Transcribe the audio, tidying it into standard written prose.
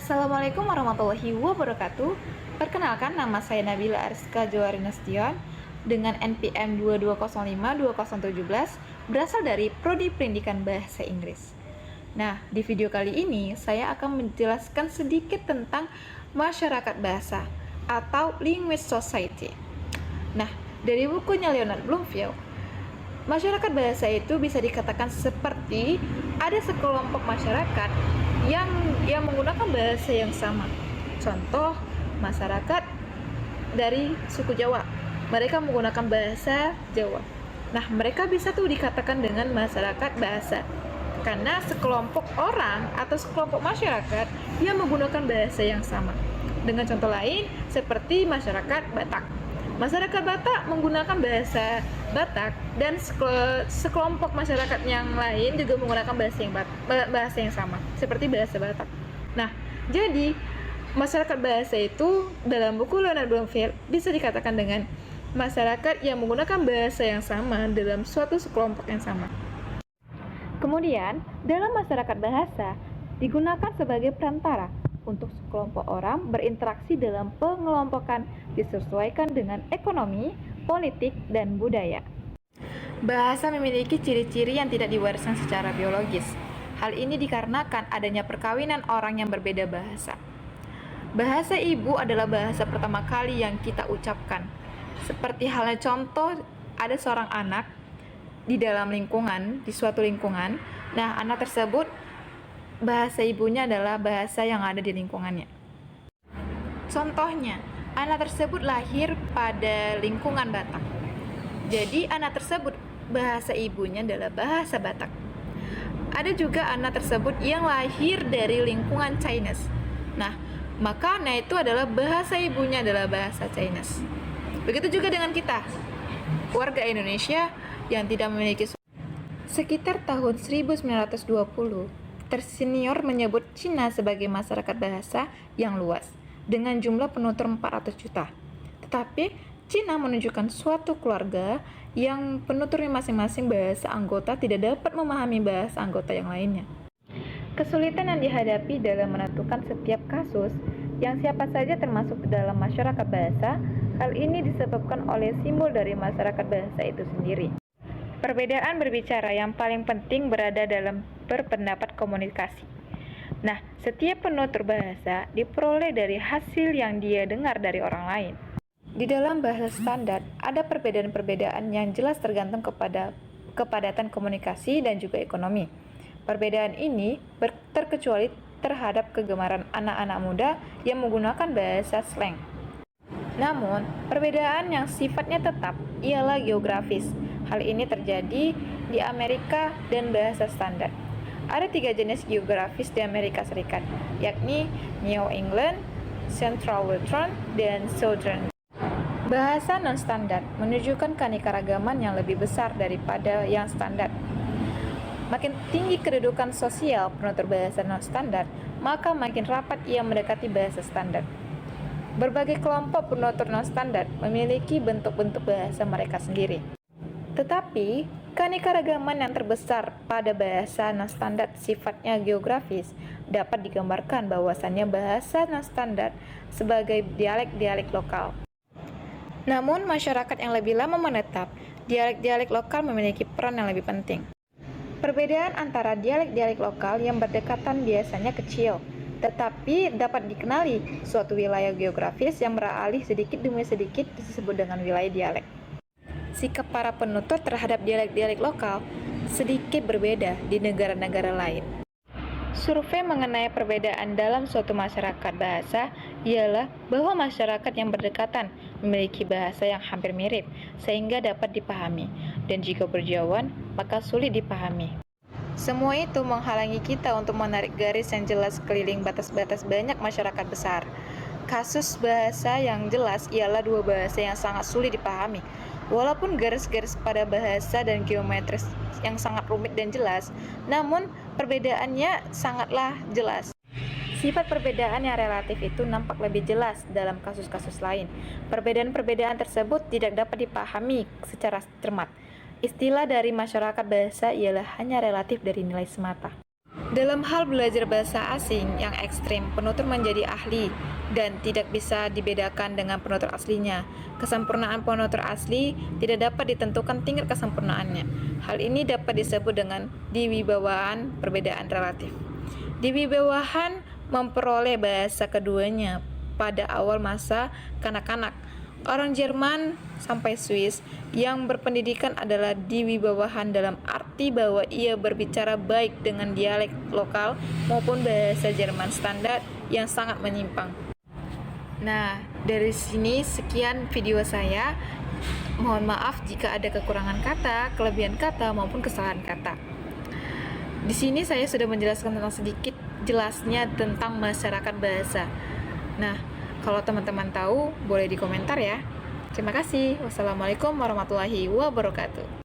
Assalamualaikum warahmatullahi wabarakatuh. Perkenalkan, nama saya Nabila Ariska Johari Nasution dengan NPM 2205-2017, berasal dari Prodi Pendidikan Bahasa Inggris. Nah, di video kali ini saya akan menjelaskan sedikit tentang masyarakat bahasa atau Language Society. Nah, dari bukunya Leonard Bloomfield, masyarakat bahasa itu bisa dikatakan seperti ada sekelompok masyarakat yang menggunakan bahasa yang sama. Contoh, masyarakat dari suku Jawa, mereka menggunakan bahasa Jawa. Nah, mereka bisa tuh dikatakan dengan masyarakat bahasa karena sekelompok orang atau sekelompok masyarakat yang menggunakan bahasa yang sama. Dengan contoh lain, seperti masyarakat Batak. Masyarakat Batak menggunakan bahasa Batak dan sekelompok masyarakat yang lain juga menggunakan bahasa yang sama, seperti bahasa Batak. Nah, jadi masyarakat bahasa itu dalam buku Leonard Bloomfield bisa dikatakan dengan masyarakat yang menggunakan bahasa yang sama dalam suatu sekelompok yang sama. Kemudian, dalam masyarakat bahasa digunakan sebagai perantara untuk sekelompok orang berinteraksi dalam pengelompokan disesuaikan dengan ekonomi, politik, dan budaya. Bahasa memiliki ciri-ciri yang tidak diwariskan secara biologis. Hal ini dikarenakan adanya perkawinan orang yang berbeda bahasa. Bahasa ibu adalah bahasa pertama kali yang kita ucapkan. Seperti halnya contoh, ada seorang anak di dalam lingkungan, di suatu lingkungan. Nah, anak tersebut bahasa ibunya adalah bahasa yang ada di lingkungannya. Contohnya, anak tersebut lahir pada lingkungan Batak. Jadi, anak tersebut bahasa ibunya adalah bahasa Batak. Ada juga anak tersebut yang lahir dari lingkungan Chinese. Nah, maka anak itu adalah bahasa ibunya adalah bahasa Chinese. Begitu juga dengan kita, warga Indonesia yang tidak memiliki. Sekitar tahun 1920, tersenior menyebut Cina sebagai masyarakat bahasa yang luas, dengan jumlah penutur 400 juta. Tetapi, Cina menunjukkan suatu keluarga yang penuturnya masing-masing bahasa anggota tidak dapat memahami bahasa anggota yang lainnya. Kesulitan yang dihadapi dalam menentukan setiap kasus, yang siapa saja termasuk dalam masyarakat bahasa, hal ini disebabkan oleh simbol dari masyarakat bahasa itu sendiri. Perbedaan berbicara yang paling penting berada dalam berpendapat komunikasi. Nah, setiap penutur bahasa diperoleh dari hasil yang dia dengar dari orang lain. Di dalam bahasa standar, ada perbedaan-perbedaan yang jelas tergantung kepada kepadatan komunikasi dan juga ekonomi. Perbedaan ini terkecuali terhadap kegemaran anak-anak muda yang menggunakan bahasa slang. Namun, perbedaan yang sifatnya tetap ialah geografis. Hal ini terjadi di Amerika dan bahasa standar. Ada 3 jenis geografis di Amerika Serikat, yakni New England, Central Western, dan Southern. Bahasa non-standar menunjukkan keanekaragaman yang lebih besar daripada yang standar. Makin tinggi kedudukan sosial penutur bahasa non-standar, maka makin rapat ia mendekati bahasa standar. Berbagai kelompok penutur non-standar memiliki bentuk-bentuk bahasa mereka sendiri. Tetapi, keanekaragaman yang terbesar pada bahasa non-standar sifatnya geografis dapat digambarkan bahwasannya bahasa non-standar sebagai dialek-dialek lokal. Namun, masyarakat yang lebih lama menetap, dialek-dialek lokal memiliki peran yang lebih penting. Perbedaan antara dialek-dialek lokal yang berdekatan biasanya kecil, tetapi dapat dikenali suatu wilayah geografis yang beralih sedikit demi sedikit disebut dengan wilayah dialek. Sikap para penutur terhadap dialek-dialek lokal sedikit berbeda di negara-negara lain. Survei mengenai perbedaan dalam suatu masyarakat bahasa ialah bahwa masyarakat yang berdekatan memiliki bahasa yang hampir mirip sehingga dapat dipahami, dan jika berjauhan maka sulit dipahami. Semua itu menghalangi kita untuk menarik garis yang jelas keliling batas-batas banyak masyarakat besar. Kasus bahasa yang jelas ialah 2 bahasa yang sangat sulit dipahami. Walaupun garis-garis pada bahasa dan geometris yang sangat rumit dan jelas, namun perbedaannya sangatlah jelas. Sifat perbedaan yang relatif itu nampak lebih jelas dalam kasus-kasus lain. Perbedaan-perbedaan tersebut tidak dapat dipahami secara cermat. Istilah dari masyarakat bahasa ialah hanya relatif dari nilai semata. Dalam hal belajar bahasa asing yang ekstrim, penutur menjadi ahli dan tidak bisa dibedakan dengan penutur aslinya. Kesempurnaan penutur asli tidak dapat ditentukan tingkat kesempurnaannya. Hal ini dapat disebut dengan diwibawaan perbedaan relatif. Diwibawahan memperoleh bahasa keduanya pada awal masa kanak-kanak. Orang Jerman sampai Swiss yang berpendidikan adalah diwibawahan dalam arti bahwa ia berbicara baik dengan dialek lokal maupun bahasa Jerman standar yang sangat menyimpang. Nah, dari sini sekian video saya. Mohon maaf jika ada kekurangan kata, kelebihan kata maupun kesalahan kata. Di sini saya sudah menjelaskan tentang sedikit jelasnya tentang masyarakat bahasa. Nah, kalau teman-teman tahu, boleh di komentar ya. Terima kasih. Wassalamualaikum warahmatullahi wabarakatuh.